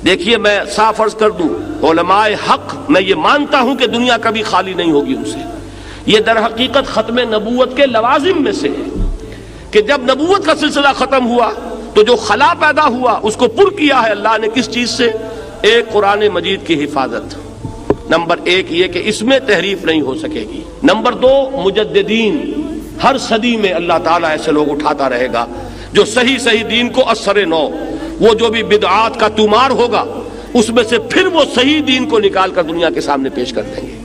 دیکھیے میں صاف عرض کر دوں، علماء حق میں یہ مانتا ہوں کہ دنیا کبھی خالی نہیں ہوگی ان سے. یہ در حقیقت ختم نبوت کے لوازم میں سے ہے کہ جب نبوت کا سلسلہ ختم ہوا تو جو خلا پیدا ہوا اس کو پر کیا ہے اللہ نے کس چیز سے؟ ایک قرآن مجید کی حفاظت. نمبر ایک یہ کہ اس میں تحریف نہیں ہو سکے گی. نمبر دو، مجددین، ہر صدی میں اللہ تعالیٰ ایسے لوگ اٹھاتا رہے گا جو صحیح دین کو اثر نو، وہ جو بھی بدعات کا تمار ہوگا اس میں سے پھر وہ صحیح دین کو نکال کر دنیا کے سامنے پیش کر دیں گے.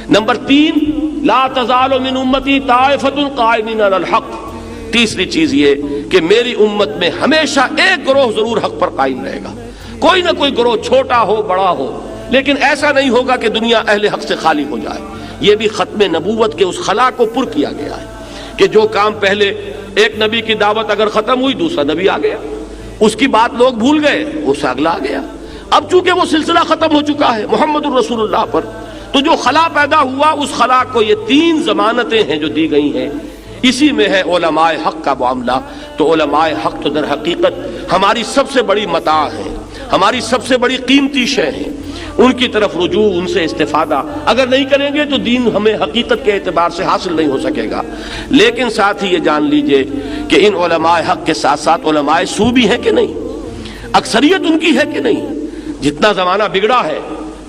نمبر تین، لا تزال من امتی طائفۃ قائمین علی الحق. تیسری چیز یہ کہ میری امت میں ہمیشہ ایک گروہ ضرور حق پر قائم رہے گا. کوئی نہ کوئی گروہ، چھوٹا ہو بڑا ہو، لیکن ایسا نہیں ہوگا کہ دنیا اہل حق سے خالی ہو جائے. یہ بھی ختم نبوت کے اس خلا کو پر کیا گیا ہے کہ جو کام پہلے ایک نبی کی دعوت اگر ختم ہوئی دوسرا نبی آ گیا، اس کی بات لوگ بھول گئے، اس سے اگلا آ گیا. اب چونکہ وہ سلسلہ ختم ہو چکا ہے محمد الرسول اللہ پر، تو جو خلا پیدا ہوا اس خلا کو یہ تین ضمانتیں ہیں جو دی گئی ہیں، اسی میں ہے علماء حق کا معاملہ. تو علماء حق تو در حقیقت ہماری سب سے بڑی متاع ہے، ہماری سب سے بڑی قیمتی شے ہیں. ان کی طرف رجوع، ان سے استفادہ اگر نہیں کریں گے تو دین ہمیں حقیقت کے اعتبار سے حاصل نہیں ہو سکے گا. لیکن ساتھ ہی یہ جان لیجئے کہ ان علماء حق کے ساتھ ساتھ علماء سو بھی ہیں کہ نہیں، اکثریت ان کی ہے کہ نہیں. جتنا زمانہ بگڑا ہے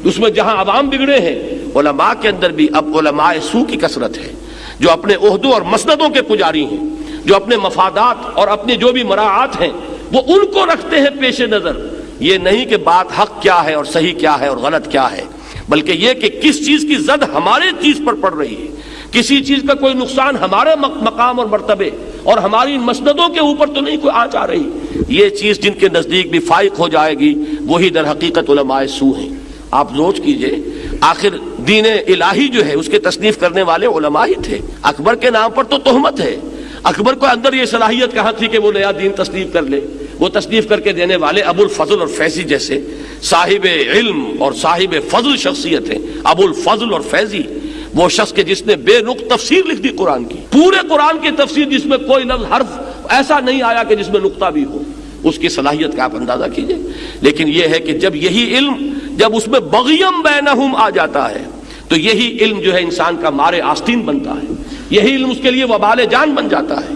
اس میں جہاں عوام بگڑے ہیں، علماء کے اندر بھی اب علماء سو کی کثرت ہے جو اپنے عہدوں اور مسندوں کے پجاری ہیں، جو اپنے مفادات اور اپنے جو بھی مراعات ہیں وہ ان کو رکھتے ہیں پیش نظر. یہ نہیں کہ بات حق کیا ہے اور صحیح کیا ہے اور غلط کیا ہے، بلکہ یہ کہ کس چیز کی زد ہمارے چیز پر پڑ رہی ہے، کسی چیز کا کوئی نقصان ہمارے مقام اور مرتبے اور ہماری مسندوں کے اوپر تو نہیں کوئی آنچ آ رہی. یہ چیز جن کے نزدیک بھی فائق ہو جائے گی وہی در حقیقت علماء سو ہیں. آپ سوچ کیجئے، آخر دین الہی جو ہے اس کے تصنیف کرنے والے علماء ہی تھے. اکبر کے نام پر تو تہمت ہے. اکبر کو اندر یہ صلاحیت کہاں تھی کہ وہ نیا دین تصنیف کر لے؟ وہ تصنیف کر کے دینے والے ابو الفضل اور فیضی جیسے صاحب علم اور صاحب فضل شخصیت ہیں. ابو الفضل اور فیضی، وہ شخص کے جس نے بے نقط تفسیر لکھ دی قرآن کی، پورے قرآن کی تفسیر جس میں کوئی لفظ حرف ایسا نہیں آیا کہ جس میں نقطہ بھی ہو. اس کی صلاحیت کا آپ اندازہ کیجئے. لیکن یہ ہے کہ جب یہی علم، جب اس میں بغیم بینہم آ جاتا ہے تو یہی علم جو ہے انسان کا مارے آستین بنتا ہے، یہی علم اس کے لیے وبال جان بن جاتا ہے.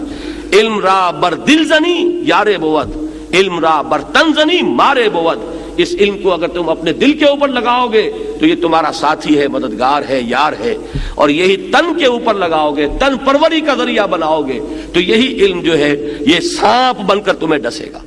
علم را بر دل زنی یارے بود، علم را بر تن زنی مارے بود. اس علم کو اگر تم اپنے دل کے اوپر لگاؤ گے تو یہ تمہارا ساتھی ہے، مددگار ہے، یار ہے. اور یہی تن کے اوپر لگاؤ گے، تن پروری کا ذریعہ بناؤ گے تو یہی علم جو ہے یہ سانپ بن کر تمہیں ڈسے گا.